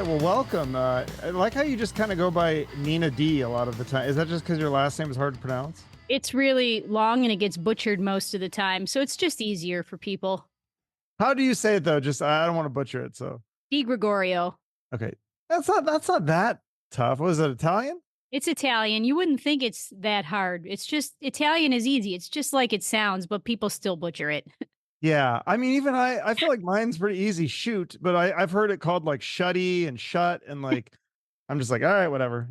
well, welcome. I like how you just kind of go by Nina D a lot of the time. Is that just because your last name is hard to pronounce? It's really long and it gets butchered most of the time, so it's just easier for people. How do you say it though? Just I don't want to butcher it. So DiGregorio. okay, that's not that tough. Was it Italian? It's Italian. You wouldn't think it's that hard. It's just Italian is easy. It's just like it sounds, but people still butcher it. Yeah, I mean, even I feel like mine's pretty easy. Shoot, but I've heard it called like shutty and shut, and like I'm just like, all right, whatever.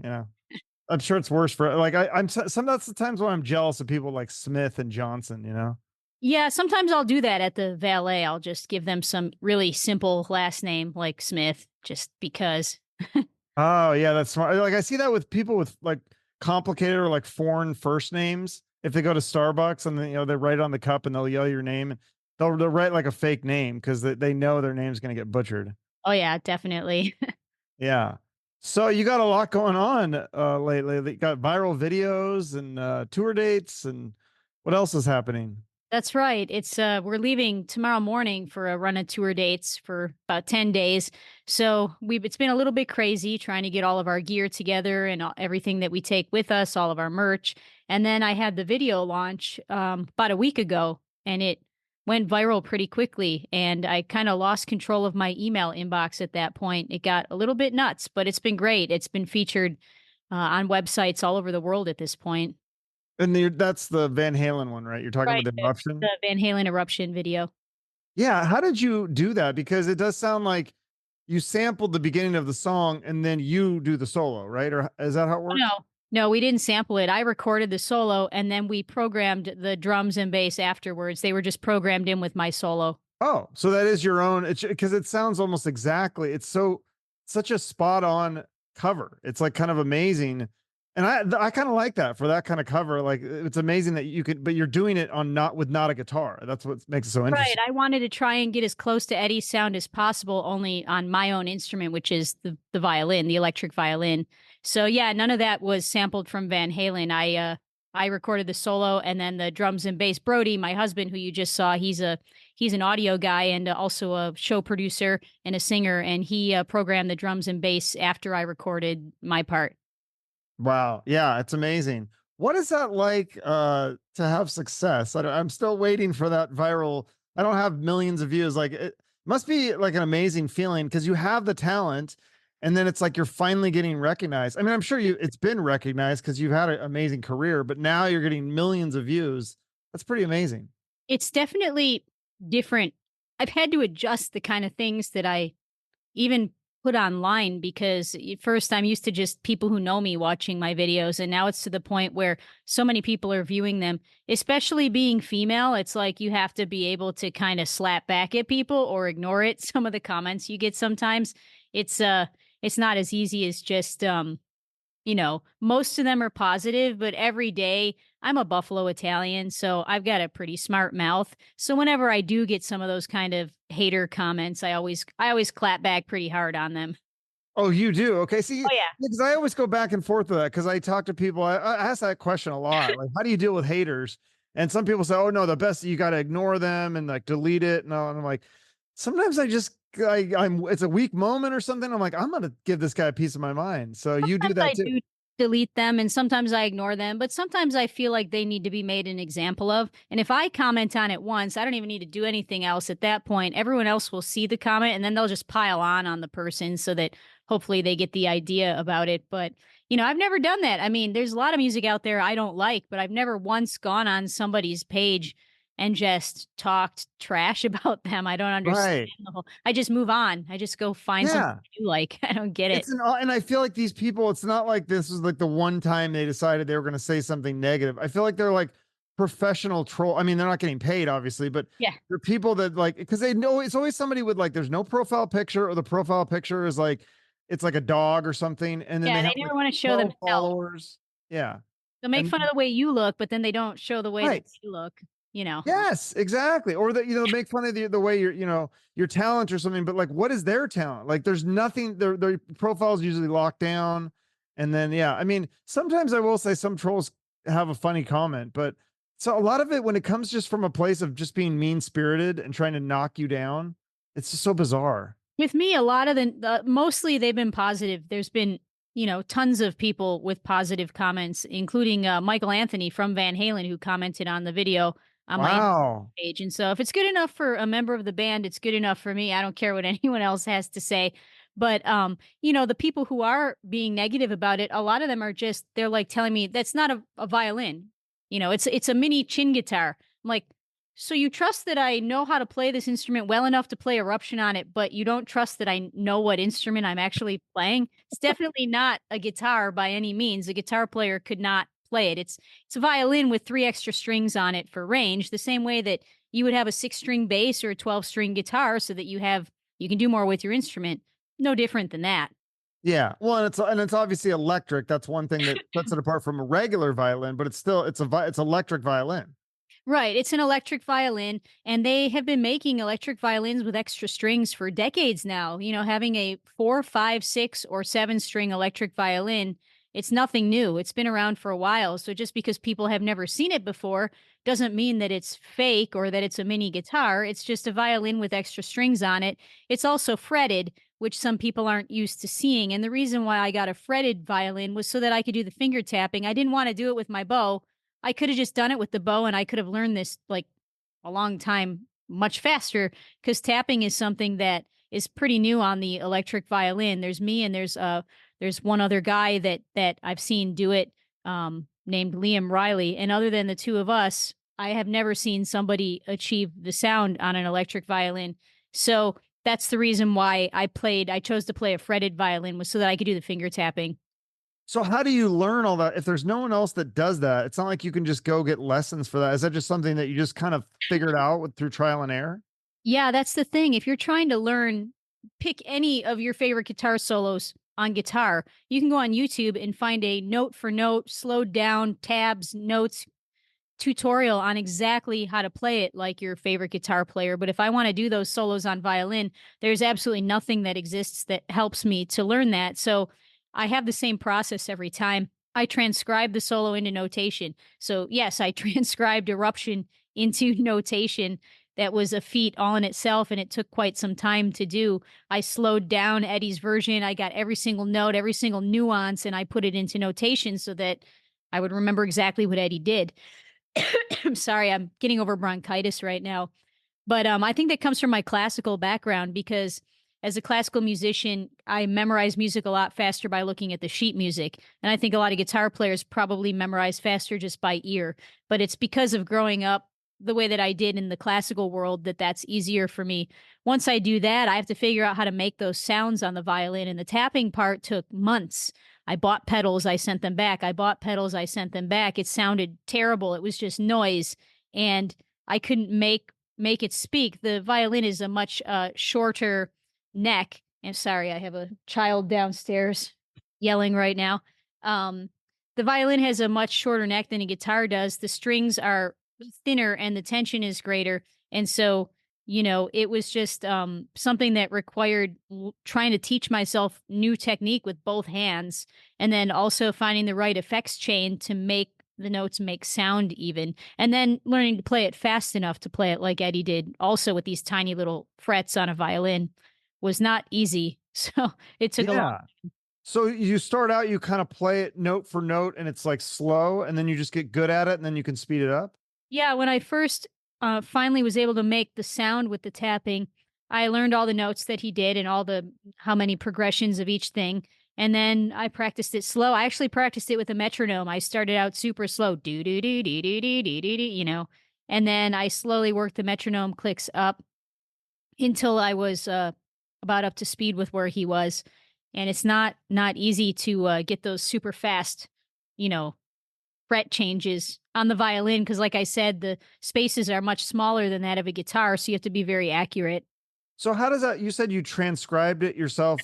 I'm sure it's worse for like I'm some that's the times when I'm jealous of people like Smith and Johnson. Yeah, sometimes I'll do that at the valet. I'll just give them some really simple last name like Smith, just because. Oh yeah, that's smart. Like I see that with people with like complicated or like foreign first names. If they go to Starbucks and then they write on the cup and they'll yell your name and they'll write like a fake name because they know their name's gonna get butchered. Oh yeah, definitely. Yeah. So you got a lot going on lately. You got viral videos and tour dates and what else is happening? That's right. It's we're leaving tomorrow morning for a run of tour dates for about 10 days. So it's been a little bit crazy trying to get all of our gear together and everything that we take with us, all of our merch. And then I had the video launch about a week ago and it went viral pretty quickly and I kind of lost control of my email inbox at that point. It got a little bit nuts, but it's been great. It's been featured on websites all over the world at this point. And that's the Van Halen one, right? You're talking Right. about the eruption. The Van Halen eruption video. Yeah, how did you do that? Because it does sound like you sampled the beginning of the song and then you do the solo, right? Or is that how it works? No, we didn't sample it. I recorded the solo and then we programmed the drums and bass afterwards. They were just programmed in with my solo. Oh, so that is your own. It's because it sounds almost exactly. It's such a spot on cover. It's like kind of amazing. And I kind of like that for that kind of cover. Like it's amazing that you could, but you're doing it on not a guitar. That's what makes it so interesting. Right. I wanted to try and get as close to Eddie's sound as possible, only on my own instrument, which is the violin, the electric violin. So yeah, none of that was sampled from Van Halen. I recorded the solo and then the drums and bass. Brody, my husband, who you just saw, he's an audio guy and also a show producer and a singer, and he programmed the drums and bass after I recorded my part. Wow. Yeah, it's amazing. What is that like to have success? I'm still waiting for that viral. I don't have millions of views. Like it must be like an amazing feeling because you have the talent and then it's like you're finally getting recognized. I mean, I'm sure it's been recognized because you've had an amazing career, but now you're getting millions of views. That's pretty amazing. It's definitely different. I've had to adjust the kind of things that I even put online because at first I'm used to just people who know me watching my videos. And now it's to the point where so many people are viewing them, especially being female. It's like you have to be able to kind of slap back at people or ignore it. Some of the comments you get sometimes it's not as easy as just, most of them are positive, but every day I'm a Buffalo Italian, so I've got a pretty smart mouth. So whenever I do get some of those kind of hater comments, I always clap back pretty hard on them. Oh, you do? Okay. See, Oh yeah. because I always go back and forth with that because I talk to people. I ask that question a lot. Like, how do you deal with haters? And some people say, oh, no, the best, you got to ignore them and like delete it. No, and I'm like, sometimes it's a weak moment or something. I'm like, I'm going to give this guy a piece of my mind. So you do Sometimes that I too. do delete them and sometimes I ignore them, but sometimes I feel like they need to be made an example of. And if I comment on it once, I don't even need to do anything else at that point. Everyone else will see the comment and then they'll just pile on the person so that hopefully they get the idea about it. But, I've never done that. I mean, there's a lot of music out there I don't like, but I've never once gone on somebody's page and just talked trash about them. I don't understand Right. I just move on. I just go find something Yeah. I do like. I don't get it. And I feel like these people, it's not like this was like the one time they decided they were going to say something negative. I feel like they're like professional troll. I mean, they're not getting paid, obviously, but Yeah. they're people that like, because they know it's always somebody with like, there's no profile picture or the profile picture is like, it's like a dog or something. And then Yeah, they they have never like want to show 12 themselves. followers. Yeah. They'll make And fun of the way you look, but then they don't show the way right. that you look. Yes, exactly. Or that, make fun of the way your talent or something, but like, what is their talent? Like, there's nothing, their profiles usually locked down. And then, yeah, I mean, sometimes I will say some trolls have a funny comment, but so a lot of it, when it comes just from a place of just being mean spirited and trying to knock you down, it's just so bizarre. With me, a lot of the mostly they've been positive. There's been, tons of people with positive comments, including Michael Anthony from Van Halen, who commented on the video on my Wow. page. And so if it's good enough for a member of the band, it's good enough for me. I don't care what anyone else has to say. But the people who are being negative about it, a lot of them are just they're like telling me that's not a violin. It's a mini chin guitar. I'm like, so you trust that I know how to play this instrument well enough to play Eruption on it, but you don't trust that I know what instrument I'm actually playing? It's definitely not a guitar by any means. A guitar player could not play it. It's a violin with 3 extra strings on it for range, the same way that you would have a 6-string bass or a 12-string guitar so that you can do more with your instrument. No different than that. Yeah. Well, and it's obviously electric. That's one thing that sets it apart from a regular violin, but it's electric violin. Right. It's an electric violin, and they have been making electric violins with extra strings for decades now. Having a 4, 5, 6, or 7-string electric violin, it's nothing new. It's been around for a while. So just because people have never seen it before doesn't mean that it's fake or that it's a mini guitar. It's just a violin with extra strings on it. It's also fretted, which some people aren't used to seeing. And the reason why I got a fretted violin was so that I could do the finger tapping. I didn't want to do it with my bow. I could have just done it with the bow and I could have learned this like a long time much faster because tapping is something that is pretty new on the electric violin. There's me and there's one other guy that I've seen do it named Liam Riley, and other than the two of us, I have never seen somebody achieve the sound on an electric violin. So that's the reason why I chose to play a fretted violin was so that I could do the finger tapping. So how do you learn all that? If there's no one else that does that, it's not like you can just go get lessons for that. Is that just something that you just kind of figured out through trial and error? Yeah, that's the thing. If you're trying to learn, pick any of your favorite guitar solos on guitar. You can go on YouTube and find a note for note, slowed down tabs, notes tutorial on exactly how to play it like your favorite guitar player. But if I want to do those solos on violin, there's absolutely nothing that exists that helps me to learn that. So I have the same process every time. I transcribe the solo into notation. So yes, I transcribed Eruption into notation. That was a feat all in itself, and it took quite some time to do. I slowed down Eddie's version. I got every single note, every single nuance, and I put it into notation so that I would remember exactly what Eddie did. I'm sorry, I'm getting over bronchitis right now. But I think that comes from my classical background because as a classical musician, I memorize music a lot faster by looking at the sheet music. And I think a lot of guitar players probably memorize faster just by ear. But it's because of growing up the way that I did in the classical world that's easier for me. Once I do that, I have to figure out how to make those sounds on the violin. And the tapping part took months. I bought pedals, I sent them back. I bought pedals, I sent them back. It sounded terrible. It was just noise. And I couldn't make it speak. The violin is a much shorter neck. And sorry, I have a child downstairs yelling right now. The violin has a much shorter neck than a guitar does. The strings are thinner and the tension is greater. And so, it was just something that required trying to teach myself new technique with both hands, and then also finding the right effects chain to make the notes make sound even, and then learning to play it fast enough to play it like Eddie did, also with these tiny little frets on a violin, was not easy. So it took a long Yeah. So you start out, you kind of play it note for note, and it's like slow, and then you just get good at it, and then you can speed it up. Yeah, when I first finally was able to make the sound with the tapping, I learned all the notes that he did and how many progressions of each thing. And then I practiced it slow. I actually practiced it with a metronome. I started out super slow, do do do do do do do do, and then I slowly worked the metronome clicks up until I was about up to speed with where he was. And it's not easy to get those super fast, you know, fret changes on the violin because, like I said, the spaces are much smaller than that of a guitar, so you have to be very accurate. So how does that? You said you transcribed it yourself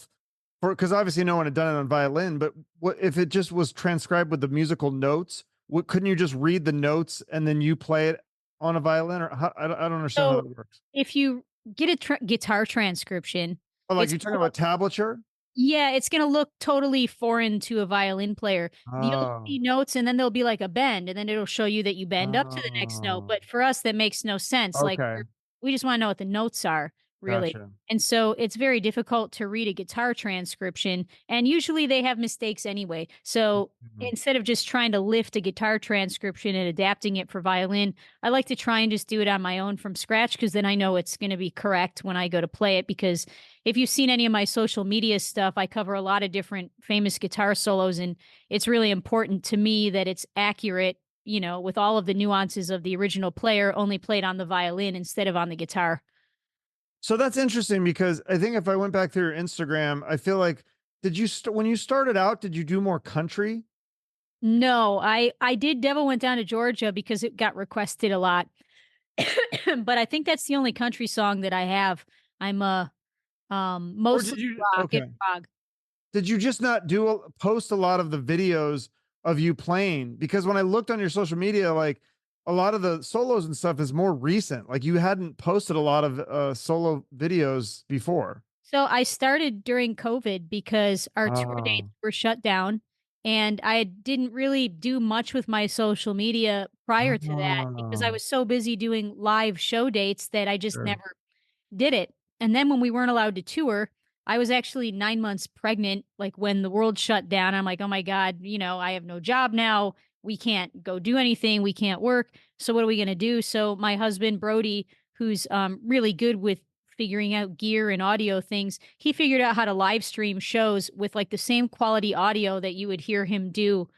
for because obviously no one had done it on violin, but what if it just was transcribed with the musical notes? What couldn't you just read the notes and then you play it on a violin? Or I don't understand how So that works. if you get a guitar transcription, Oh, like it's you're talking about tablature? yeah, it's gonna look totally foreign to a violin player. You'll Oh, see notes and then there'll be like a bend, and then it'll show you that you bend up to the next note. oh, But for us, that makes no sense. Like okay. we just want to know what the notes are. really. Gotcha. And so it's very difficult to read a guitar transcription, and usually they have mistakes anyway. So Mhm. instead of just trying to lift a guitar transcription and adapting it for violin, I like to try and just do it on my own from scratch because then I know it's going to be correct when I go to play it. Because if you've seen any of my social media stuff, I cover a lot of different famous guitar solos, and it's really important to me that it's accurate, with all of the nuances of the original player only played on the violin instead of on the guitar. So that's interesting because I think if I went back through your Instagram, I feel like when you started out, did you do more country? No, I did Devil Went Down to Georgia because it got requested a lot. But I think that's the only country song that I have. I'm Or did mostly you rock and okay. prog. Did you just not post a lot of the videos of you playing? Because when I looked on your social media, like a lot of the solos and stuff is more recent. Like you hadn't posted a lot of solo videos before. So I started during COVID because our tour dates Oh. were shut down, and I didn't really do much with my social media prior to that because I Oh, was so busy doing live show dates that I just sure. never did it. And then when we weren't allowed to tour, I was actually 9 months pregnant, like, when the world shut down. I'm like, "Oh my god, I have no job now. We can't go do anything. We can't work. So what are we gonna do?" So my husband, Brody, who's, really good with figuring out gear and audio things, he figured out how to live stream shows with, like, the same quality audio that you would hear him do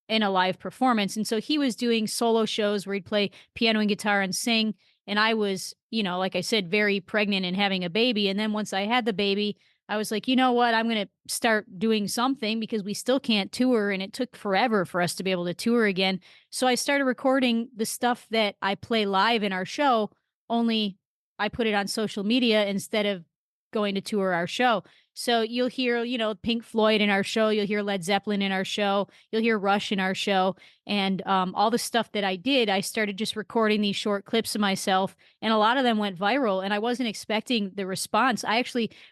in a live performance. And so he was doing solo shows where he'd play piano and guitar and sing. And I was, like I said, very pregnant and having a baby. And then once I had the baby, I was like, you know what? I'm going to start doing something because we still can't tour. And it took forever for us to be able to tour again. So I started recording the stuff that I play live in our show, only I put it on social media instead of going to tour our show. So you'll hear, Pink Floyd in our show. You'll hear Led Zeppelin in our show. You'll hear Rush in our show. And all the stuff that I did, I started just recording these short clips of myself. And a lot of them went viral. And I wasn't expecting the response.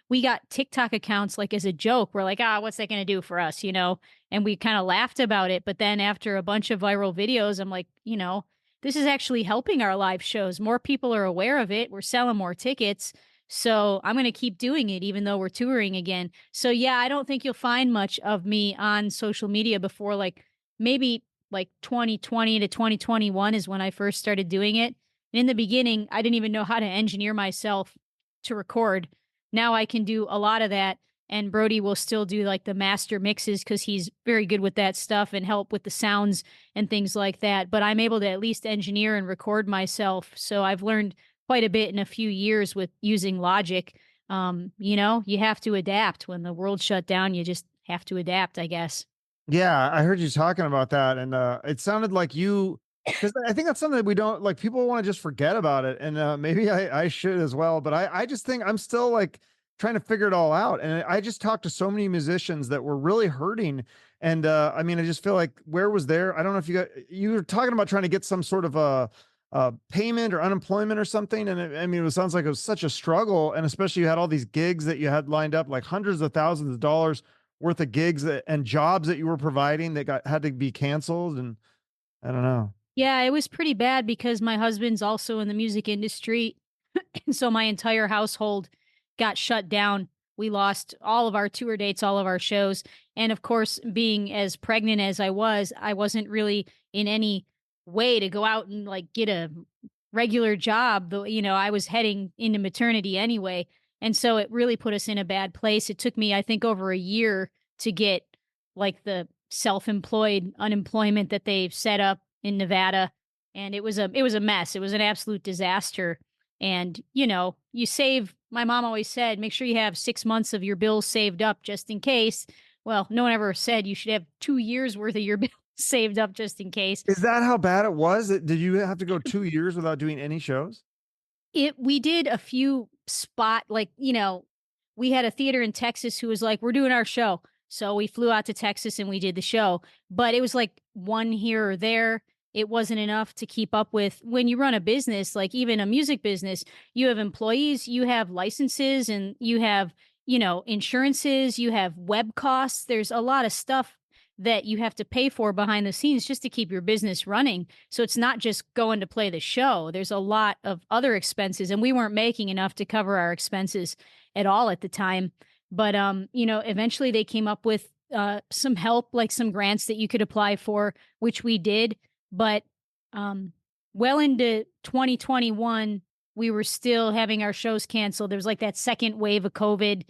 We got TikTok accounts like as a joke. We're like, what's that going to do for us? And we kind of laughed about it. But then after a bunch of viral videos, I'm like, this is actually helping our live shows. More people are aware of it. We're selling more tickets. So I'm going to keep doing it even though we're touring again. So yeah, I don't think you'll find much of me on social media before, like, maybe like 2020 to 2021 is when I first started doing it. And in the beginning, I didn't even know how to engineer myself to record. Now I can do a lot of that, and Brody will still do like the master mixes cuz he's very good with that stuff and help with the sounds and things like that. But I'm able to at least engineer and record myself. So I've learned quite a bit in a few years with using Logic. You have to adapt. When the world shut down, you just have to adapt, I guess. Yeah, I heard you talking about that, and it sounded like because I think that's something that we don't like. People want to just forget about it, and maybe I should as well. But I just think I'm still like trying to figure it all out, and I just talked to so many musicians that were really hurting, and I mean, I just feel like where was there? I don't know if you were talking about trying to get some sort of a payment or unemployment or something, and I mean, it sounds like it was such a struggle, and especially you had all these gigs that you had lined up, like hundreds of thousands of dollars worth of gigs and jobs that you were providing that had to be canceled, and I don't know. Yeah, it was pretty bad because my husband's also in the music industry. And so my entire household got shut down. We lost all of our tour dates, all of our shows. And of course, being as pregnant as I wasn't really in any way to go out and like get a regular job. Though, I was heading into maternity anyway. And so it really put us in a bad place. It took me, I think, over a year to get like the self-employed unemployment that they've set up in Nevada. And it was a mess. It was an absolute disaster. And, you save, my mom always said, make sure you have 6 months of your bills saved up just in case. Well, no one ever said you should have 2 years worth of your bills saved up just in case. Is that how bad it was? Did you have to go 2 years without doing any shows? We did a few spot, like, we had a theater in Texas who was like, "We're doing our show." So we flew out to Texas and we did the show, but it was like one here or there. It wasn't enough to keep up with when you run a business, like even a music business, you have employees, you have licenses, and you have, insurances, you have web costs. There's a lot of stuff that you have to pay for behind the scenes just to keep your business running. So it's not just going to play the show. There's a lot of other expenses, and we weren't making enough to cover our expenses at all at the time. But eventually they came up with some help, like some grants that you could apply for, which we did. But well into 2021, we were still having our shows canceled. There was like that second wave of COVID.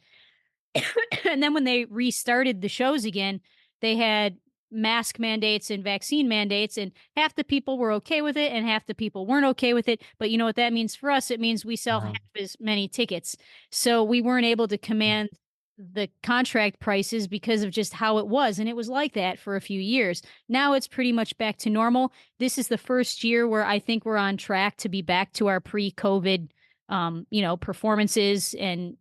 And then when they restarted the shows again, they had mask mandates and vaccine mandates, and half the people were okay with it and half the people weren't okay with it. But you know what that means for us? It means we sell half as many tickets. So we weren't able to command the contract prices because of just how it was. And it was like that for a few years. Now it's pretty much back to normal. This is the first year where I think we're on track to be back to our pre-COVID, performances and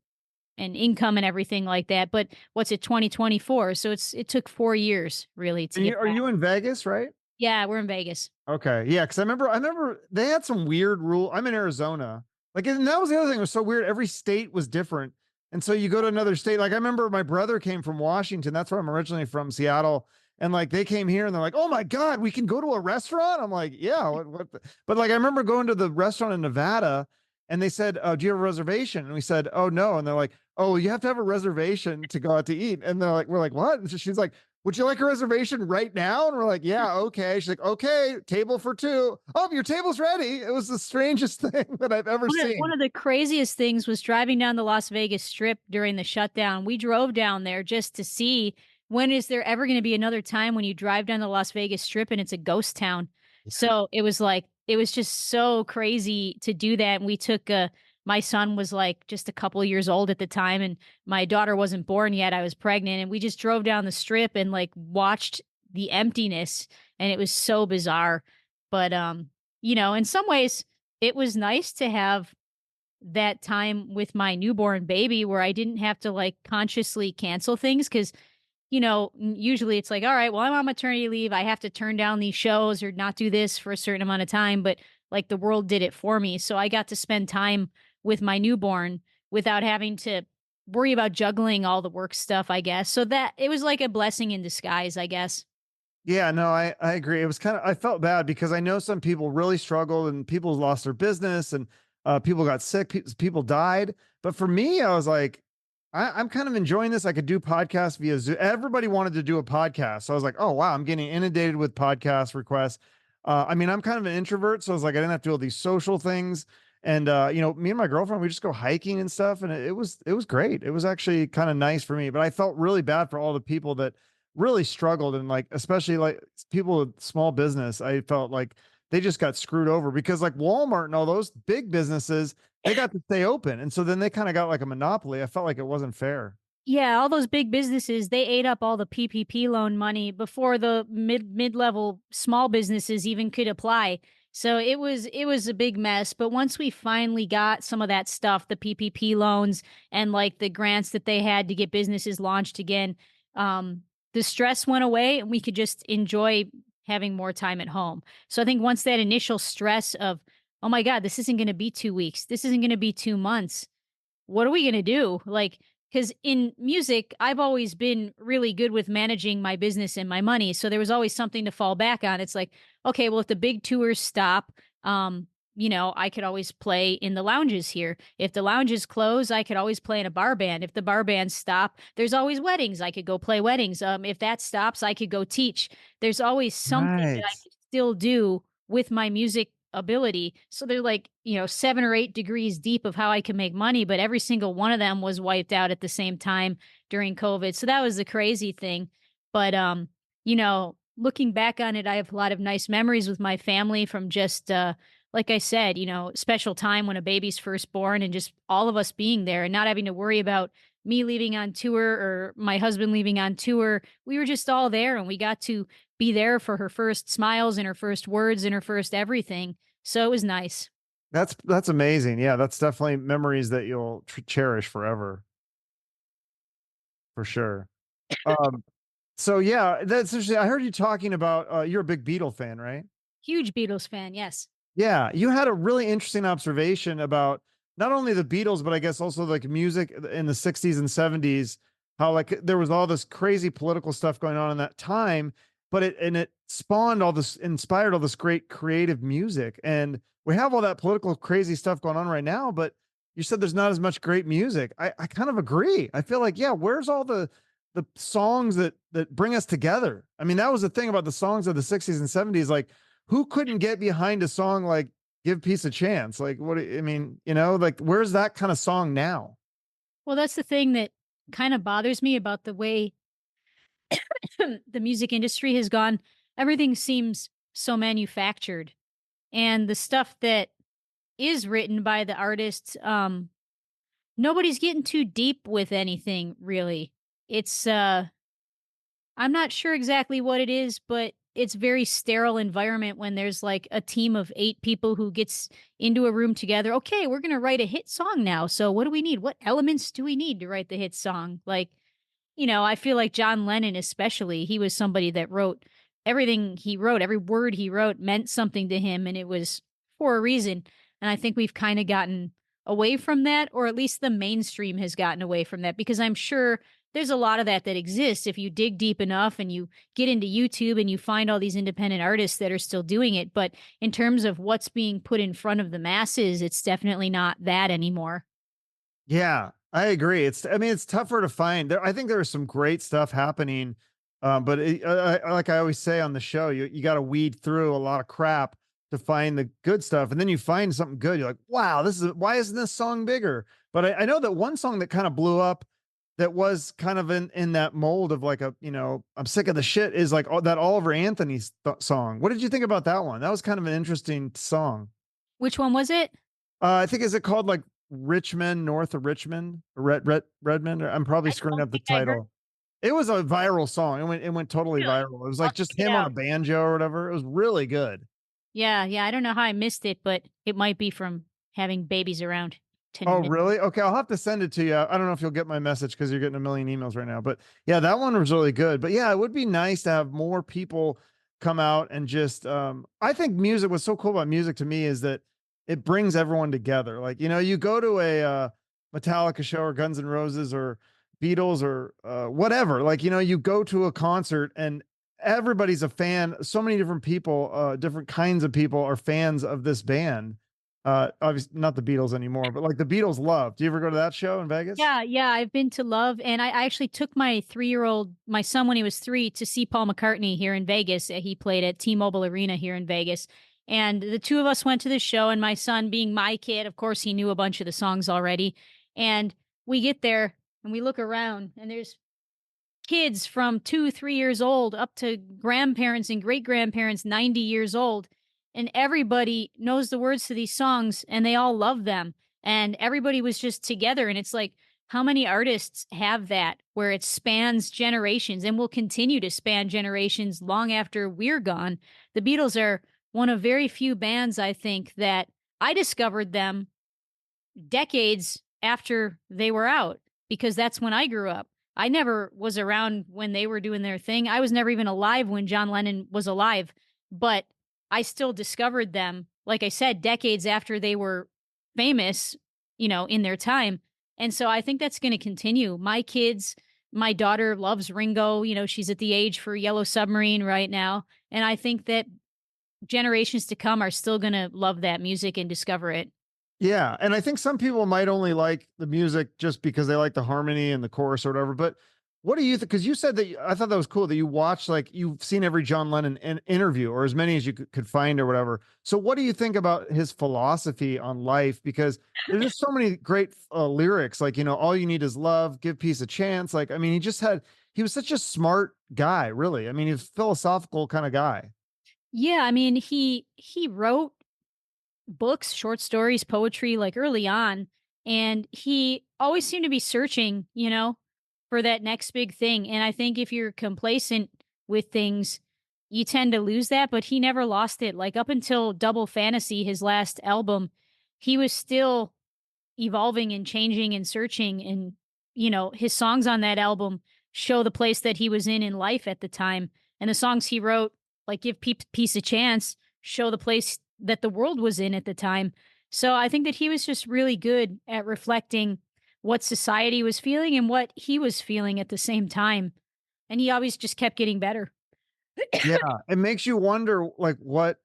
income and everything like that. But what's it, 2024? So it took 4 years really to And get are back. you in Vegas, right? Yeah, we're in Vegas. Okay. Yeah. Cause I remember they had some weird rule. I'm in Arizona. Like, and that was the other thing. It was so weird. Every state was different. And so you go to another state. Like I remember my brother came from Washington. That's where I'm originally from, Seattle. And like they came here and they're like, "Oh my God, we can go to a restaurant." I'm like, "Yeah, but like I remember going to the restaurant in Nevada and they said, "Oh, do you have a reservation?" And we said, "Oh no." And they're like, "Oh, you have to have a reservation to go out to eat." And we're like, "What?" And so she's like, "Would you like a reservation right now?" And we're like, "Yeah, okay." She's like, "Okay, table for two. Oh, your table's ready." It was the strangest thing that I've ever One seen. of the craziest things was driving down the Las Vegas Strip during the shutdown. We drove down there just to see, when is there ever going to be another time when you drive down the Las Vegas Strip and it's a ghost town. So it was like, it was just so crazy to do that. And we took my son was like just a couple of years old at the time, and my daughter wasn't born yet. I was pregnant, and we just drove down the strip and like watched the emptiness, and it was so bizarre. But in some ways it was nice to have that time with my newborn baby where I didn't have to like consciously cancel things, because usually it's like, all right, well, I'm on maternity leave, I have to turn down these shows or not do this for a certain amount of time. But like the world did it for me, so I got to spend time with my newborn without having to worry about juggling all the work stuff, I guess. So that it was like a blessing in disguise, I guess. Yeah, no, I agree. It was I felt bad because I know some people really struggled and people lost their business and people got sick, people died. But for me, I was like, I'm kind of enjoying this. I could do podcasts via Zoom. Everybody wanted to do a podcast. So I was like, oh, wow, I'm getting inundated with podcast requests. I mean, I'm kind of an introvert. So I was like, I didn't have to do all these social things. And, me and my girlfriend, we just go hiking and stuff. And it was great. It was actually kind of nice for me, but I felt really bad for all the people that really struggled. And like, especially like people with small business, I felt like they just got screwed over because like Walmart and all those big businesses, they got to stay open. And so then they kind of got like a monopoly. I felt like it wasn't fair. Yeah, all those big businesses, they ate up all the PPP loan money before the mid-level small businesses even could apply. So it was a big mess, but once we finally got some of that stuff, the PPP loans and like the grants that they had to get businesses launched again, the stress went away and we could just enjoy having more time at home. So I think once that initial stress of, oh my God, this isn't going to be 2 weeks, this isn't going to be 2 months, what are we going to do? Like, because in music, I've always been really good with managing my business and my money. So there was always something to fall back on. It's like, okay, well, if the big tours stop, I could always play in the lounges here. If the lounges close, I could always play in a bar band. If the bar bands stop, there's always weddings. I could go play weddings. If that stops, I could go teach. There's always something that I Right. could still do with my music ability. So they're like, 7 or 8 degrees deep of how I can make money, but every single one of them was wiped out at the same time during COVID. So that was the crazy thing. But looking back on it, I have a lot of nice memories with my family from just like I said, special time when a baby's first born and just all of us being there and not having to worry about me leaving on tour or my husband leaving on tour. We were just all there and we got to be there for her first smiles and her first words and her first everything. So it was nice. That's amazing. Yeah, that's definitely memories that you'll cherish forever, for sure. Um, so yeah, that's interesting. I heard you talking about you're a big Beatle fan, right? Huge Beatles fan, yes. Yeah, you had a really interesting observation about not only the Beatles, but I guess also like music in the 60s and 70s. how like there was all this crazy political stuff going on in that time, but it spawned all this, inspired all this great creative music. And we have all that political crazy stuff going on right now, but you said there's not as much great music. I kind of agree. I feel like, yeah, where's all the songs that bring us together? I mean, that was the thing about the songs of the 60s and 70s. Like, who couldn't get behind a song like Give Peace a Chance? Like, I mean, like, where's that kind of song now? Well, that's the thing that kind of bothers me about the way the music industry has gone. Everything seems so manufactured, and the stuff that is written by the artists, nobody's getting too deep with anything really. It's I'm not sure exactly what it is, but it's very sterile environment when there's like a team of 8 people who gets into a room together. Okay, we're going to write a hit song now. So what do we need? What elements do we need to write the hit song? Like, I feel like John Lennon especially, he was somebody that wrote everything he wrote, every word he wrote meant something to him, and it was for a reason. And I think we've kind of gotten away from that, or at least the mainstream has gotten away from that, because I'm sure there's a lot of that exists if you dig deep enough and you get into YouTube and you find all these independent artists that are still doing it. But in terms of what's being put in front of the masses, it's definitely not that anymore. Yeah, I agree. I mean, it's tougher to find. I think there's some great stuff happening, but like I always say on the show, you got to weed through a lot of crap to find the good stuff, and then you find something good. You're like, wow, why isn't this song bigger? But I know that one song that kind of blew up, that was kind of in that mold of like I'm sick of the shit, is like that Oliver Anthony's song. What did you think about that one? That was kind of an interesting song. Which one was it? I think, is it called like Richmond, North of Richmond, or Redmond? I'm probably I screwing don't up the think I heard. title. It was a viral song. It went totally Really? viral. It was I'll like just check it him on a out. banjo or whatever. It was really good. Yeah, yeah. I don't know how I missed it, but it might be from having babies around to Oh, miss. really? Okay, I'll have to send it to you. I don't know if you'll get my message because you're getting a million emails right now. But yeah, that one was really good. But yeah, it would be nice to have more people come out and just I think music, what's so cool about music to me is that it brings everyone together. Like, you go to a Metallica show or Guns N' Roses or Beatles or whatever. Like, you go to a concert and everybody's a fan. So many different people, different kinds of people are fans of this band. Obviously not the Beatles anymore, but like the Beatles love. Do you ever go to that show in Vegas? Yeah, yeah. I've been to Love, and I actually took my 3-year-old, my son, when he was 3, to see Paul McCartney here in Vegas. He played at T-Mobile Arena here in Vegas. And the two of us went to the show, and my son, being my kid, of course, he knew a bunch of the songs already. And we get there and we look around, and there's kids from 2, 3 years old up to grandparents and great grandparents, 90 years old. And everybody knows the words to these songs and they all love them. And everybody was just together. And it's like, how many artists have that where it spans generations and will continue to span generations long after we're gone? The Beatles are one of very few bands, I think, that I discovered them decades after they were out, because that's when I grew up. I never was around when they were doing their thing. I was never even alive when John Lennon was alive, but I still discovered them, like I said, decades after they were famous, in their time. And so I think that's going to continue. My kids, my daughter loves Ringo. She's at the age for Yellow Submarine right now. And I think that generations to come are still going to love that music and discover it. Yeah, and I think some people might only like the music just because they like the harmony and the chorus or whatever. But what do you think? Because you said that, I thought that was cool that you watched, like, you've seen every John Lennon interview, or as many as you could find or whatever. So what do you think about his philosophy on life? Because there's just so many great lyrics, like, all you need is love, give peace a chance. Like, I mean, he was such a smart guy, really. I mean, he's a philosophical kind of guy. Yeah, I mean, he wrote books, short stories, poetry, like early on. And he always seemed to be searching, for that next big thing. And I think if you're complacent with things, you tend to lose that. But he never lost it. Like up until Double Fantasy, his last album, he was still evolving and changing and searching. And, his songs on that album show the place that he was in life at the time. And the songs he wrote, like Give Peace a Chance, show the place that the world was in at the time. So I think that he was just really good at reflecting what society was feeling and what he was feeling at the same time. And he always just kept getting better. Yeah, it makes you wonder, like, what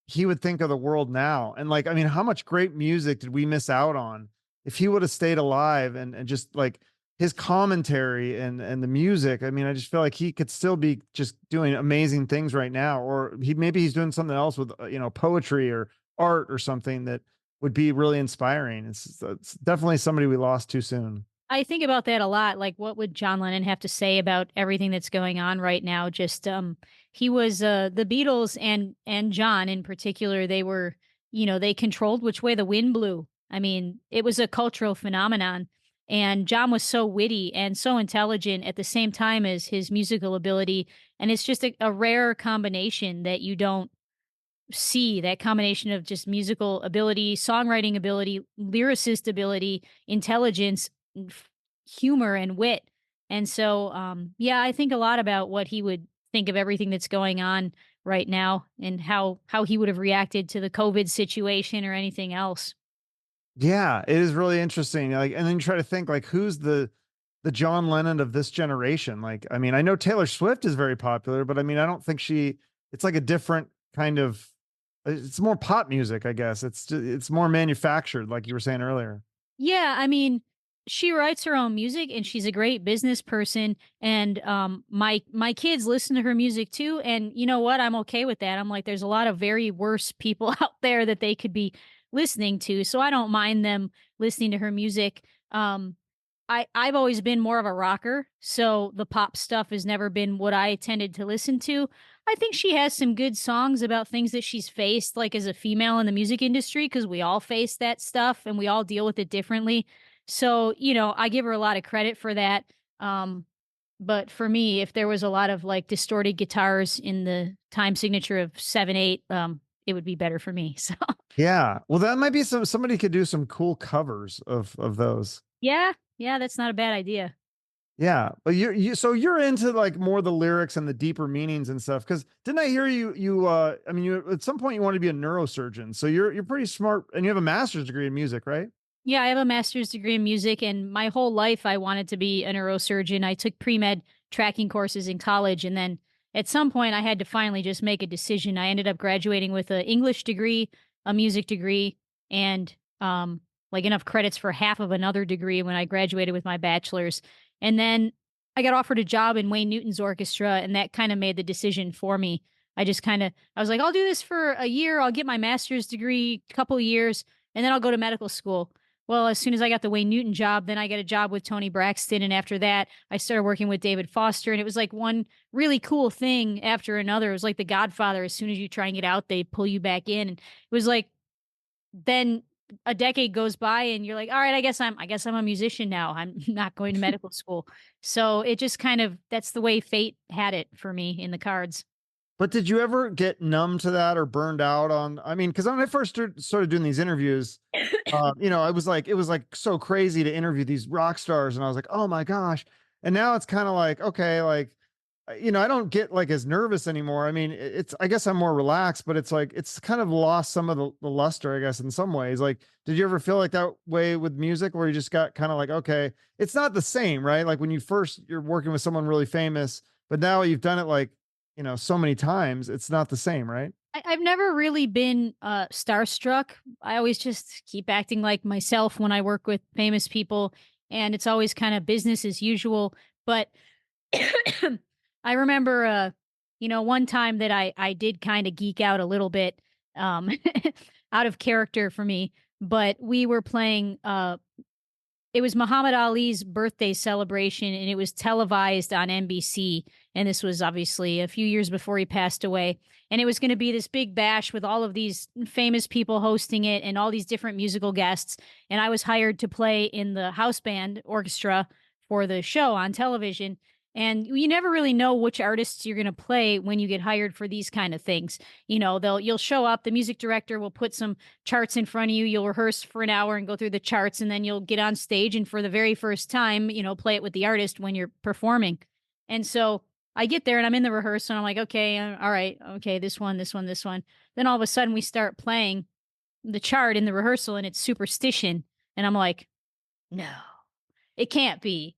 he would think of the world now, and, like, I mean, how much great music did we miss out on if he woulda stayed alive, and just, like, his commentary and the music, I mean, I just feel like he could still be just doing amazing things right now, or maybe he's doing something else with, poetry or art or something that would be really inspiring. It's definitely somebody we lost too soon. I think about that a lot. Like, what would John Lennon have to say about everything that's going on right now? Just, he was the Beatles and John in particular. They were, they controlled which way the wind blew. I mean, it was a cultural phenomenon. And John was so witty and so intelligent at the same time as his musical ability. And it's just a rare combination that you don't see, that combination of just musical ability, songwriting ability, lyricist ability, intelligence, f- humor, and wit. And so, yeah, I think a lot about what he would think of everything that's going on right now and how he would have reacted to the COVID situation or anything else. Yeah, it is really interesting, like, and then you try to think, like, who's the John Lennon of this generation? Like, I mean, I know Taylor Swift is very popular, but I mean, I don't think it's like a different kind of it's more pop music, I guess. It's more manufactured, like you were saying earlier. Yeah, I mean, she writes her own music and she's a great business person, and my kids listen to her music too, and you know what? I'm okay with that. I'm like, there's a lot of very worse people out there that they could be listening to, so I don't mind them listening to her music. I've always been more of a rocker, so the pop stuff has never been what I tended to listen to. I think she has some good songs about things that she's faced, like as a female in the music industry, because we all face that stuff and we all deal with it differently. So, I give her a lot of credit for that. Um, but for me, if there was a lot of like distorted guitars in the time signature of 7/8, it would be better for me. So Yeah. Well, that might be somebody could do some cool covers of those. yeah, yeah, that's not a bad idea. Yeah, but you're into like more the lyrics and the deeper meanings and stuff. Because didn't I hear I mean, you at some point you want to be a neurosurgeon, so you're pretty smart and you have a master's degree in music, right? Yeah, I have a master's degree in music, and my whole life I wanted to be a neurosurgeon. I took pre-med tracking courses in college, and then at some point I had to finally just make a decision. I ended up graduating with an English degree, a music degree, and like enough credits for half of another degree when I graduated with my bachelor's. And then I got offered a job in Wayne Newton's orchestra, and that kind of made the decision for me. I was like, I'll do this for a year, I'll get my master's degree, couple years, and then I'll go to medical school. Well, as soon as I got the Wayne Newton job, then I got a job with Tony Braxton. And after that, I started working with David Foster. And it was like one really cool thing after another. It was like The Godfather. As soon as you try and get out, they pull you back in. And it was like, then a decade goes by and you're like, all right, I guess I'm a musician now. I'm not going to medical school. So it just kind of, that's the way fate had it for me in the cards. But did you ever get numb to that or burned out on? I mean, because when I first started doing these interviews, it was like so crazy to interview these rock stars, and I was like, oh my gosh. And now it's kind of like, okay, like, I don't get like as nervous anymore. I mean, I guess I'm more relaxed, but it's like, it's kind of lost some of the luster, I guess, in some ways. Like, did you ever feel like that way with music where you just got kind of like, okay, it's not the same, right? Like when you're working with someone really famous, but now you've done it like, so many times, it's not the same, right? I've never really been starstruck. I always just keep acting like myself when I work with famous people, and it's always kind of business as usual. But I remember, one time that I did kind of geek out a little bit, um, out of character for me. But we were playing. It was Muhammad Ali's birthday celebration, and it was televised on NBC. And this was obviously a few years before he passed away. And it was going to be this big bash with all of these famous people hosting it and all these different musical guests. And I was hired to play in the house band orchestra for the show on television. And you never really know which artists you're going to play when you get hired for these kind of things. You'll show up, the music director will put some charts in front of you, you'll rehearse for an hour and go through the charts, and then you'll get on stage and for the very first time, play it with the artist when you're performing. And so I get there and I'm in the rehearsal and I'm like, okay, all right, okay, this one, this one, this one. Then all of a sudden we start playing the chart in the rehearsal and it's Superstition. And I'm like, no. It can't be.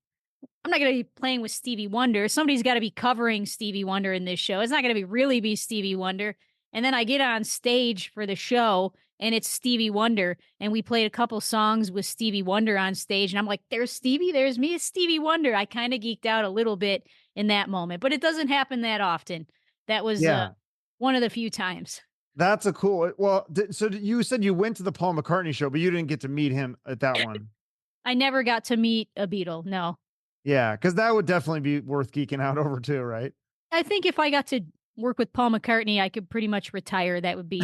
I'm not gonna be playing with Stevie Wonder. Somebody's gotta be covering Stevie Wonder in this show. It's not gonna be really be Stevie Wonder. And then I get on stage for the show and it's Stevie Wonder. And we played a couple songs with Stevie Wonder on stage. And I'm like, there's Stevie, there's me, it's Stevie Wonder. I kind of geeked out a little bit in that moment, but it doesn't happen that often. That was Yeah. one of the few times. That's a cool well, you said you went to the Paul McCartney show, but you didn't get to meet him at that one. I never got to meet a Beatle. No. Yeah, because that would definitely be worth geeking out over too, right? I think if I got to work with Paul McCartney, I could pretty much retire. That would be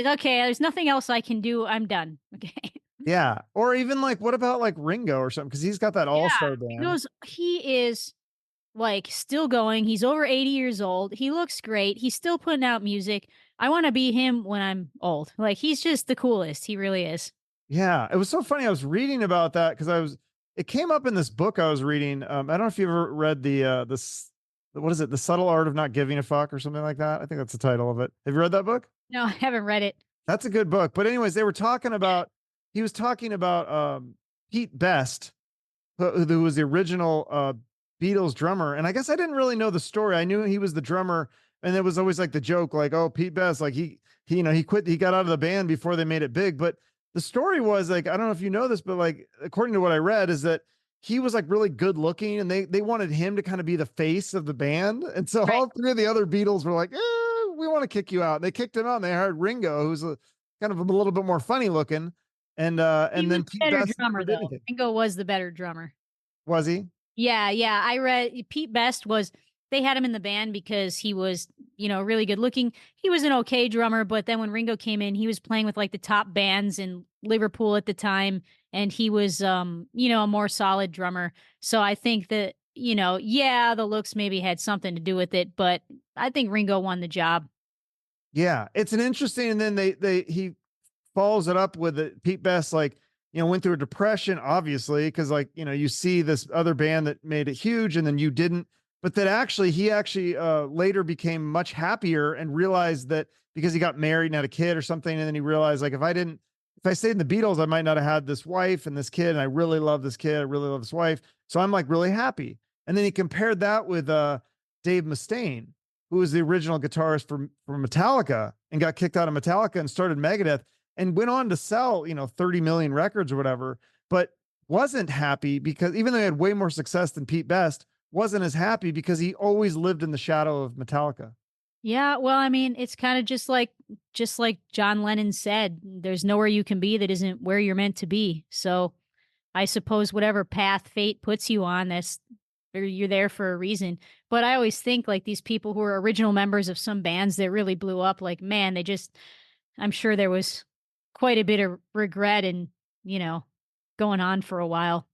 okay. There's nothing else I can do. I'm done. Okay. Yeah, or even, like, what about, like, Ringo or something? Because 'Cause he's got that Yeah. all-star band. He is like still going. He's over 80 years old. He looks great. He's still putting out music. I want to be him when I'm old. Like he's just the coolest. He really is. Yeah, it was so funny, I was reading about that because it came up in this book I was reading, I don't know if you ever read what is it? The Subtle Art of Not Giving a Fuck or something like that? I think that's the title of it. Have you read that book? No, I haven't read it. That's a good book, but anyways, he was talking about, Pete Best, who was the original, Beatles drummer, and I guess I didn't really know the story. I knew he was the drummer, and there was always, like, the joke, like, "Oh, Pete Best, like, he got out of the band before they made it big," but the story was, like, I don't know if you know this, but, like, according to what I read, is that he was, like, really good looking, and they wanted him to kinda be the face of the band, and so Right. all 3 of the other Beatles were like, we wanna kick you out." And they kicked him out, and they hired Ringo, who's a kind of a little bit more funny looking, He and was then the Pete better Best never drummer did though. anything. Ringo was the better drummer. Was he? Yeah, yeah. I read Pete Best was they had him in the band because he was, really good looking. He was an okay drummer, but then when Ringo came in, he was playing with like the top bands in Liverpool at the time, and he was a more solid drummer. So I think that, yeah, the looks maybe had something to do with it, but I think Ringo won the job. Yeah, it's an interesting and then he follows it up with Pete Best, like, went through a depression, obviously, because like, you see this other band that made it huge and then you didn't, but that he actually later became much happier and realized that because he got married and had a kid or something, and then he realized like if I stayed in the Beatles, I might not have had this wife and this kid, and I really love this kid, I really love this wife, so I'm like really happy. And then he compared that with Dave Mustaine, who was the original guitarist for Metallica and got kicked out of Metallica and started Megadeth and went on to sell, 30 million records or whatever, but wasn't happy because even though he had way more success than Pete Best, wasn't as happy because he always lived in the shadow of Metallica. Yeah, well, I mean, it's kind of just like John Lennon said, there's nowhere you can be that isn't where you're meant to be. So I suppose whatever path fate puts you on, that's or you're there for a reason. But I always think like these people who are original members of some bands that really blew up, like, man, I'm sure there was quite a bit of regret and, you know, going on for a while.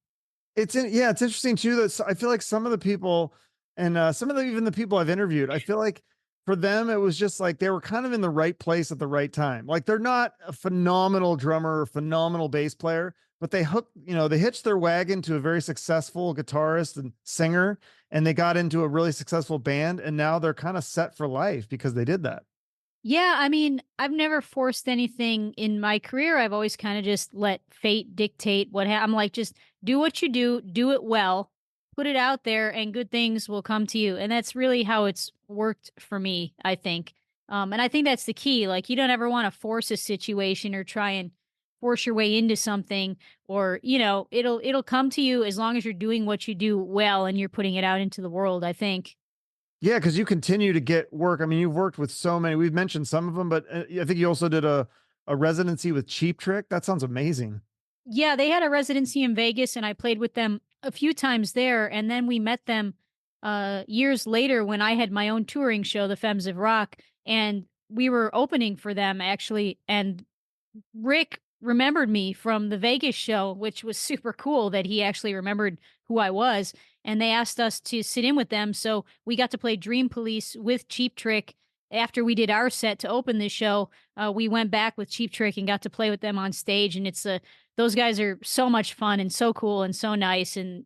It's interesting too that I feel like some of the people and some of even the people I've interviewed, I feel like for them it was just like they were kind of in the right place at the right time. Like they're not a phenomenal drummer or phenomenal bass player, but they hitched their wagon to a very successful guitarist and singer, and they got into a really successful band, and now they're kind of set for life because they did that. Yeah, I mean, I've never forced anything in my career. I've always kind of just let fate dictate I'm like, just do what you do it well, put it out there, and good things will come to you. And that's really how it's worked for me, I think. And I think that's the key. Like, you don't ever want to force a situation or try and force your way into something, or it'll come to you as long as you're doing what you do well and you're putting it out into the world. I think. Yeah, because you continue to get work. I mean, you've worked with so many. We've mentioned some of them, but I think you also did a residency with Cheap Trick. That sounds amazing. Yeah, they had a residency in Vegas and I played with them a few times there, and then we met them years later when I had my own touring show, the Femmes of Rock, and we were opening for them actually, and Rick remembered me from the Vegas show, which was super cool that he actually remembered who I was, and they asked us to sit in with them, so we got to play Dream Police with Cheap Trick. After we did our set to open this show, we went back with Cheap Trick and got to play with them on stage, and it's those guys are so much fun and so cool and so nice. And,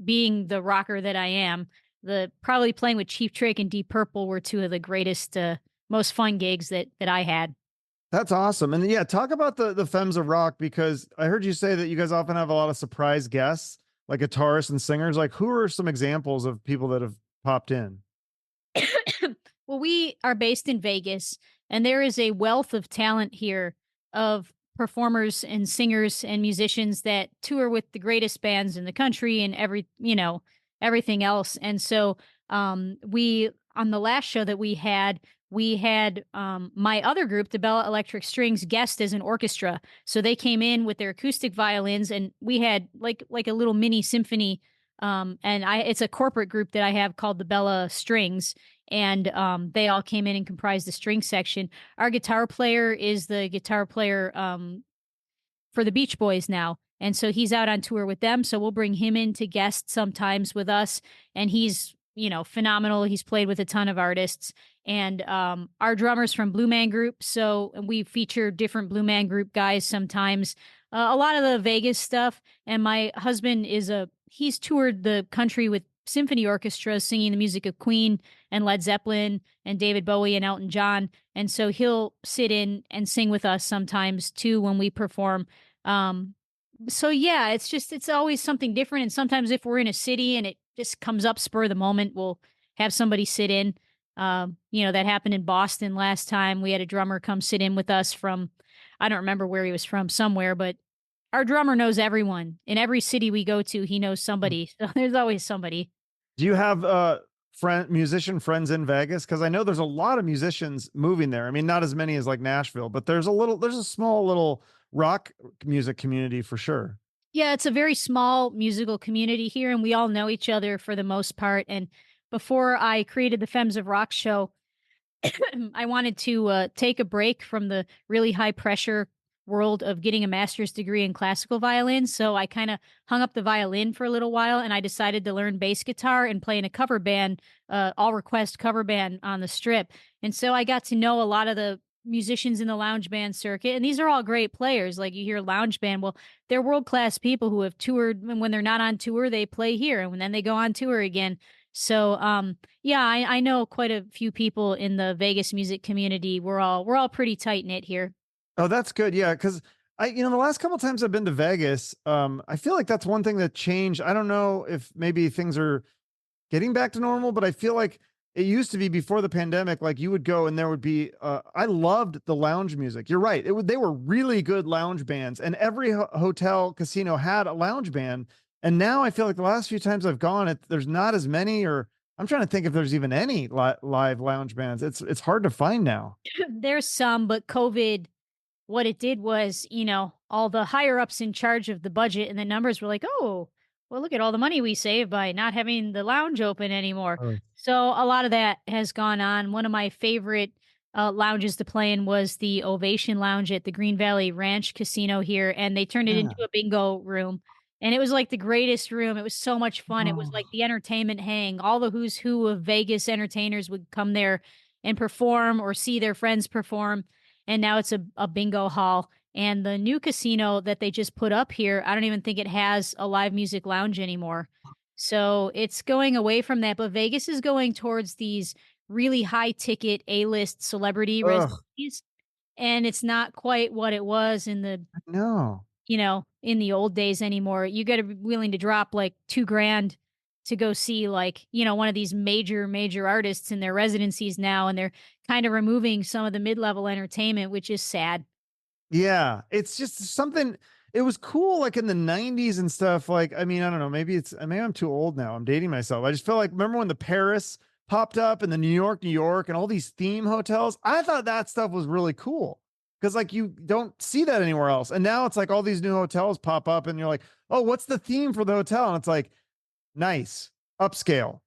being the rocker that I am, the probably playing with Cheap Trick and Deep Purple were two of the greatest, most fun gigs that I had. That's awesome. And yeah, talk about the Femmes of Rock, because I heard you say that you guys often have a lot of surprise guests. like guitarists and singers? Like, who are some examples of people that have popped in? Well, we are based in Vegas, and there is a wealth of talent here of performers and singers and musicians that tour with the greatest bands in the country and everything else. And so, we on the last show that we had my other group, the Bella Electric Strings, guest as an orchestra. So they came in with their acoustic violins, and we had like a little mini symphony. And I it's a corporate group that I have called the Bella Strings, and they all came in and comprised the string section. Our guitar player is the guitar player for the Beach Boys now. And so he's out on tour with them. So we'll bring him in to guest sometimes with us. And he's, phenomenal. He's played with a ton of artists. And our drummer's from Blue Man Group. So we feature different Blue Man Group guys sometimes. A lot of the Vegas stuff. And my husband he's toured the country with symphony orchestras singing the music of Queen and Led Zeppelin and David Bowie and Elton John. And so he'll sit in and sing with us sometimes too when we perform. So yeah, it's always something different. And sometimes if we're in a city and it just comes up spur of the moment, we'll have somebody sit in. That happened in Boston last time. We had a drummer come sit in with us from, I don't remember where he was from, somewhere, but our drummer knows everyone. In every city we go to, he knows somebody. So there's always somebody. Do you have musician friends in Vegas? Because I know there's a lot of musicians moving there. I mean, not as many as like Nashville, but there's a small little rock music community for sure. Yeah, it's a very small musical community here, and we all know each other for the most part. And before I created the Femmes of Rock show, I wanted to take a break from the really high pressure world of getting a master's degree in classical violin. So I kind of hung up the violin for a little while, and I decided to learn bass guitar and play in a cover band, all request cover band on the Strip. And so I got to know a lot of the musicians in the lounge band circuit, and these are all great players. Like, you hear lounge band, well, they're world-class people who have toured, and when they're not on tour, they play here, and then they go on tour again. So, yeah, I know quite a few people in the Vegas music community. We're all pretty tight knit here. Oh, that's good. Yeah, because the last couple times I've been to Vegas, I feel like that's one thing that changed. I don't know if maybe things are getting back to normal, but I feel like it used to be before the pandemic. Like, you would go and there would be. I loved the lounge music. You're right. They were really good lounge bands, and every hotel casino had a lounge band. And now I feel like the last few times I've gone, there's not as many, or I'm trying to think if there's even any live lounge bands. It's hard to find now. There's some, but COVID, what it did was, all the higher ups in charge of the budget and the numbers were like, oh, well, look at all the money we saved by not having the lounge open anymore. Oh. So a lot of that has gone on. One of my favorite lounges to play in was the Ovation Lounge at the Green Valley Ranch Casino here, and they turned it into a bingo room. And it was like the greatest room. It was so much fun. It was like the entertainment hang. All the who's who of Vegas entertainers would come there and perform or see their friends perform. And now it's a bingo hall. And the new casino that they just put up here, I don't even think it has a live music lounge anymore. So it's going away from that. But Vegas is going towards these really high ticket A-list celebrity residencies. And it's not quite what it was in the No. In the old days anymore. You got to be willing to drop like $2,000 to go see one of these major artists in their residencies now. And they're kind of removing some of the mid-level entertainment, which is sad. Yeah. It's just something. It was cool like in the 90s and stuff. Like, I mean, I don't know, maybe I'm too old now. I'm dating myself. I just feel like, remember when the Paris popped up and the New York, and all these theme hotels? I thought that stuff was really cool. Because like you don't see that anywhere else. And now it's like all these new hotels pop up and you're like, oh, what's the theme for the hotel? And it's like, nice, upscale,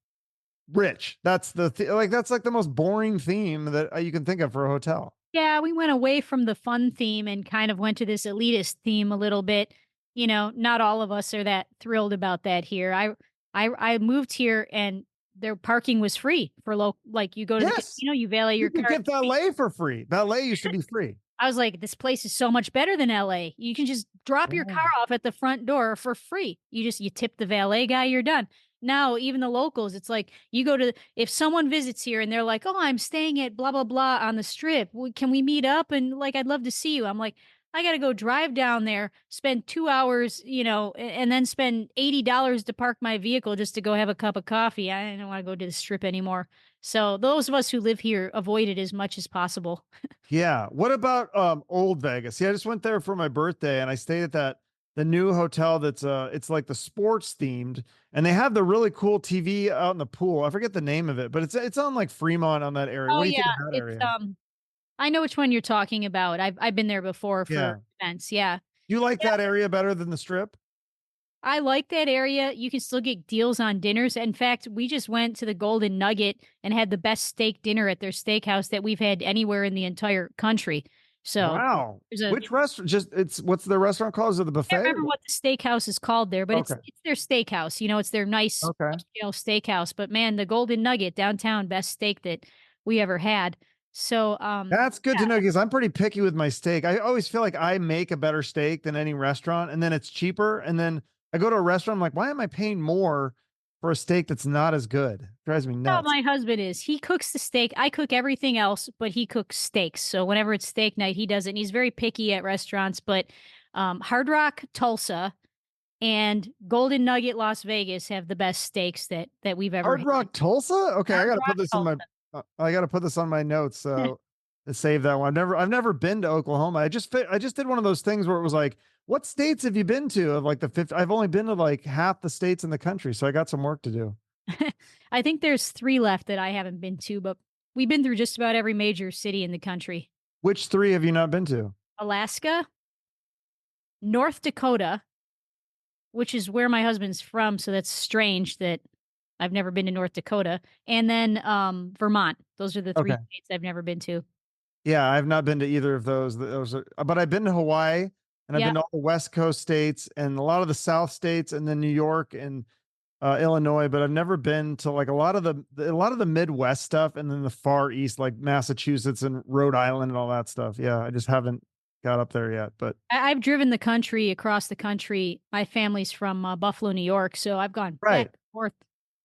rich. That's that's like the most boring theme that you can think of for a hotel. Yeah, we went away from the fun theme and kind of went to this elitist theme a little bit. Not all of us are that thrilled about that here. I moved here and their parking was free for like you go to the casino, you valet your car. You get valet for free. Valet used to be free. I was like, this place is so much better than LA. You can just drop your car off at the front door for free. You tip the valet guy, you're done. Now, even the locals, it's like you go to, if someone visits here and they're like, oh, I'm staying at blah, blah, blah on the Strip. Can we meet up? And like, I'd love to see you. I'm like, I got to go drive down there, spend 2 hours, and then spend $80 to park my vehicle just to go have a cup of coffee. I don't want to go to the strip anymore. So those of us who live here avoid it as much as possible. Yeah. What about old Vegas? Yeah, I just went there for my birthday and I stayed at the new hotel that's it's like the sports themed and they have the really cool TV out in the pool. I forget the name of it, but it's on like Fremont on that area. Oh What do you yeah, think of that it's area? I know which one you're talking about. I've been there before for Yeah. events. Yeah. You like Yeah, that area better than the strip? I like that area. You can still get deals on dinners. In fact, we just went to the Golden Nugget and had the best steak dinner at their steakhouse that we've had anywhere in the entire country. So Wow. there's a Which restaurant? Just it's what's the restaurant called? Is it the can't buffet? remember what the steakhouse is called there, but Okay. it's their steakhouse. It's their nice Okay. upscale steakhouse. But man, the Golden Nugget downtown, best steak that we ever had. So That's good yeah. to know because I'm pretty picky with my steak. I always feel like I make a better steak than any restaurant, and then it's cheaper. And then I go to a restaurant, I'm like, why am I paying more for a steak that's not as good? Drives me How nuts. my husband is. He cooks the steak. I cook everything else, but he cooks steaks. So whenever it's steak night, he does it. And he's very picky at restaurants. But Hard Rock Tulsa and Golden Nugget Las Vegas have the best steaks that we've ever Hard had. Rock Tulsa? Okay, I Hard gotta put Rock this in my Tulsa. I gotta put this on my notes so to save that one. I've never been to Oklahoma. I just did one of those things where it was like, what states have you been to? Of like the fifth, I've only been to like half the states in the country, so I got some work to do. I think there's 3 left that I haven't been to, but we've been through just about every major city in the country. Which three have you not been to? Alaska, North Dakota, which is where my husband's from, so that's strange that I've never been to North Dakota, and then, Vermont. Those are the 3 Okay. states I've never been to. Yeah, I've not been to either of those. But I've been to Hawaii and I've Yeah, been to all the West Coast states and a lot of the South states and then New York and Illinois. But I've never been to like a lot of the Midwest stuff and then the far East, like Massachusetts and Rhode Island and all that stuff. Yeah, I just haven't got up there yet. But I've driven the country across the country. My family's from, Buffalo, New York, so I've gone back right, and forth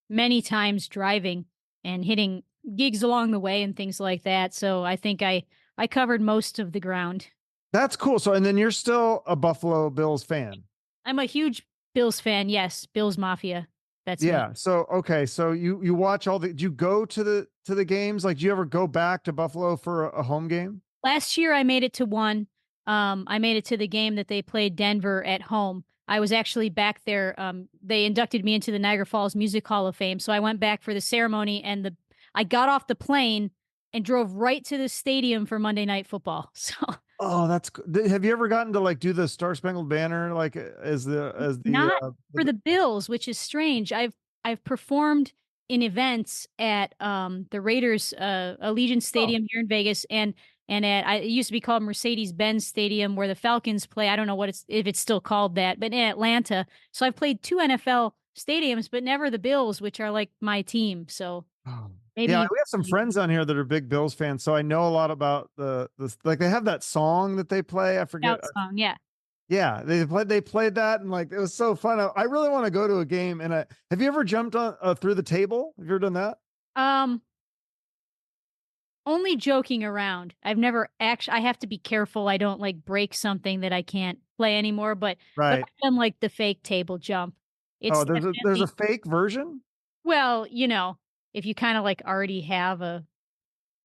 many times driving and hitting gigs along the way and things like that, so I think I covered most of the ground. that's cool. So and then you're still a Buffalo Bills fan. I'm a huge Bills fan, yes, Bills Mafia. That's me. Yeah. So okay. So you watch all the. Do you go to the games? Like, do you ever go back to Buffalo for a home game? Last year, I made it to one. I made it to the game that they played Denver at home. I was actually back there. They inducted me into the Niagara Falls Music Hall of Fame, so I went back for the ceremony, and I got off the plane and drove right to the stadium for Monday Night Football. So Oh, that's have you ever gotten to like do the Star Spangled Banner like as the not for the Bills, which is strange. I've performed in events at the Raiders Allegiant oh, Stadium here in Vegas and it used to be called Mercedes-Benz Stadium where the Falcons play. I don't know if it's still called that, but in Atlanta. So I've played 2 NFL stadiums, but never the Bills, which are like my team. So oh. maybe Yeah, you we have some friends on here that are big Bills fans, so I know a lot about the like they have that song that they play. I forget. out song, yeah. Yeah, they played that and like it was so fun. I really want to go to a game. And have you ever jumped on through the table? Have you ever done that? Um Only joking around. I've never actually. I have to be careful I don't, like, break something that I can't play anymore, but Right. I've done, like, the fake table jump. Oh, It's there's a definitely fake version? well, if you kinda, like, already have a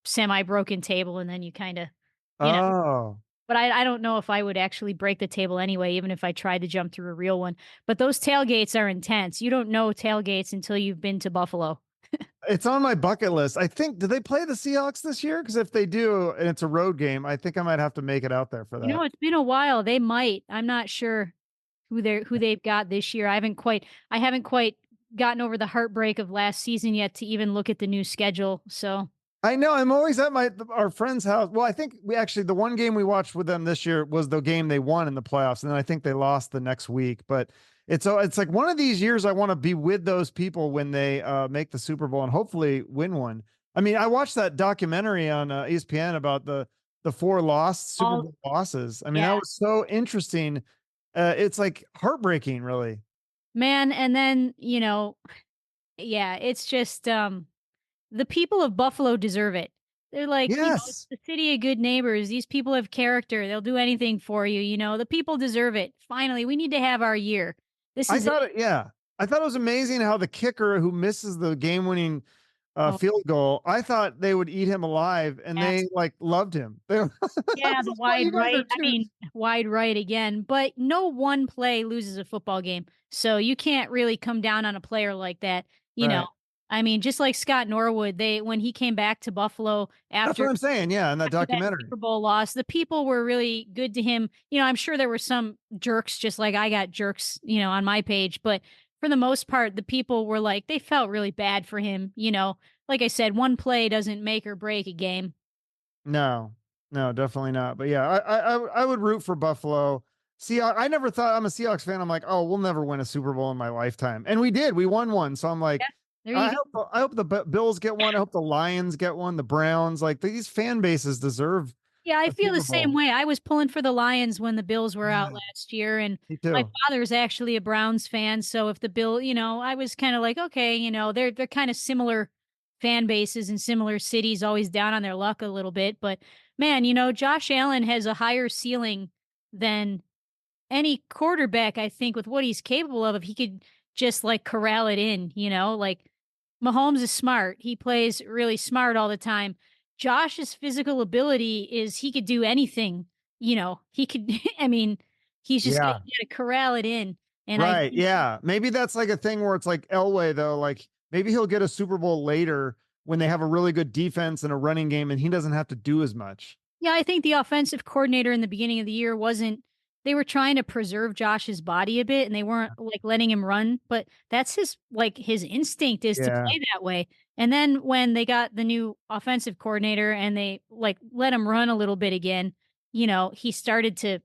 semi-broken table and then you kinda you know Oh. but I don't know if I would actually break the table anyway, even if I tried to jump through a real one. But those tailgates are intense. You don't know tailgates until you've been to Buffalo. It's on my bucket list. I think do they play the Seahawks this year? Because if they do, and it's a road game, I think I might have to make it out there for that. It's been a while. They might. I'm not sure who they've got this year. I haven't quite gotten over the heartbreak of last season yet to even look at the new schedule. So I know. I'm always at our friend's house. Well, I think we actually the one game we watched with them this year was the game they won in the playoffs, and then I think they lost the next week. But it's like one of these years I want to be with those people when they make the Super Bowl and hopefully win one. I mean, I watched that documentary on ESPN about the 4 lost Super all Bowl losses. I mean, that yeah, was so interesting. It's like heartbreaking, really. man. And then yeah, it's just the people of Buffalo deserve it. They're like, it's Yes. the city of good neighbors. These people have character. They'll do anything for you. The people deserve it. Finally, we need to have our year. This I is it. thought it yeah. I thought it was amazing how the kicker who misses the game-winning, Oh, field goal, I thought they would eat him alive, and they, like, loved him. They were I yeah, was the just like, wide "You guys are right. I too." mean, wide right again, but no one play loses a football game. So you can't really come down on a player like that, you know. Right. I mean, just like Scott Norwood, when he came back to Buffalo That's after what I'm saying, yeah, in that after that documentary. Super Bowl loss, the people were really good to him. I'm sure there were some jerks just like I got jerks, on my page, but for the most part, the people were like they felt really bad for him. Like I said, one play doesn't make or break a game. No. No, definitely not, but yeah, I would root for Buffalo. See, I never thought I'm a Seahawks fan, I'm like, "Oh, we'll never win a Super Bowl in my lifetime," and we did, we won one, so I'm Yeah, like, there you go. I hope the Bills get one, I hope the Lions get one, the Browns, like, these fan bases deserve Yeah, I a feel the Super same Bowl. way. I was pulling for the Lions when the Bills were out Yeah, last year, and me my too. father's actually a Browns fan, so if the I was kinda like, "Okay," they're kinda similar fan bases in similar cities, always down on their luck a little bit, but man, Josh Allen has a higher ceiling than any quarterback, I think, with what he's capable of, if he could just, like, corral it in. Like, Mahomes is smart. He plays really smart all the time. Josh's physical ability is he could do anything. He could I mean, he's just got Yeah. you gotta corral it in, and I Right, think yeah. Maybe that's like a thing where it's like Elway though, like maybe he'll get a Super Bowl later when they have a really good defense and a running game and he doesn't have to do as much. Yeah, I think the offensive coordinator in the beginning of the year wasn't they were trying to preserve Josh's body a bit and they weren't like letting him run, but that's his instinct is to Yeah. play that way. And then when they got the new offensive coordinator and they like let him run a little bit again, he started to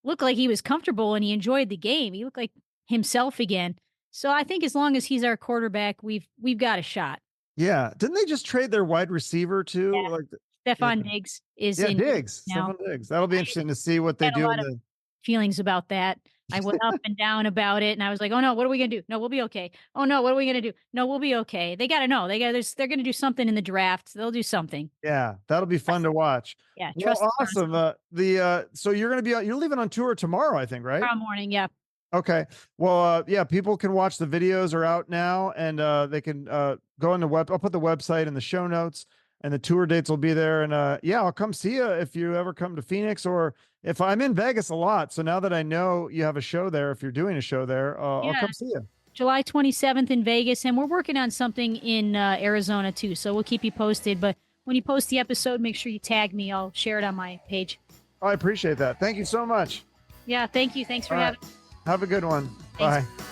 look like he was comfortable and he enjoyed the game. He looked like himself again. So I think as long as he's our quarterback, we've got a shot. Yeah. Didn't they just trade their wide receiver too? Like yeah. Stefan Diggs is Yeah, in Diggs, now. Stefan Diggs. That'll be interesting to see what they Had a do in lot of the feelings about that. I went up and down about it, and I was like, "Oh, no, what are we gonna do? No, we'll be okay. Oh, no, what are we gonna do? No, we'll be okay." They gotta know. They're gonna do something in the draft. They'll do something. yeah, that'll be fun Trust to watch. Yeah, trust Well, the awesome. process. So you're gonna be you're leaving on tour tomorrow, I think, right? Tomorrow morning, yeah. Okay. Well, yeah, people can watch the videos are out now and they can go on the web. I'll put the website in the show notes and the tour dates will be there. And yeah, I'll come see you if you ever come to Phoenix or if I'm in Vegas a lot. So now that I know you have a show there, if you're doing a show there, I'll Yeah, come see you. July 27th in Vegas, and we're working on something in, Arizona too, so we'll keep you posted, but when you post the episode, make sure you tag me. I'll share it on my page. I appreciate that. Thank you so much. Yeah, thank you. Thanks for All right. having Have a good one. Thanks. Bye.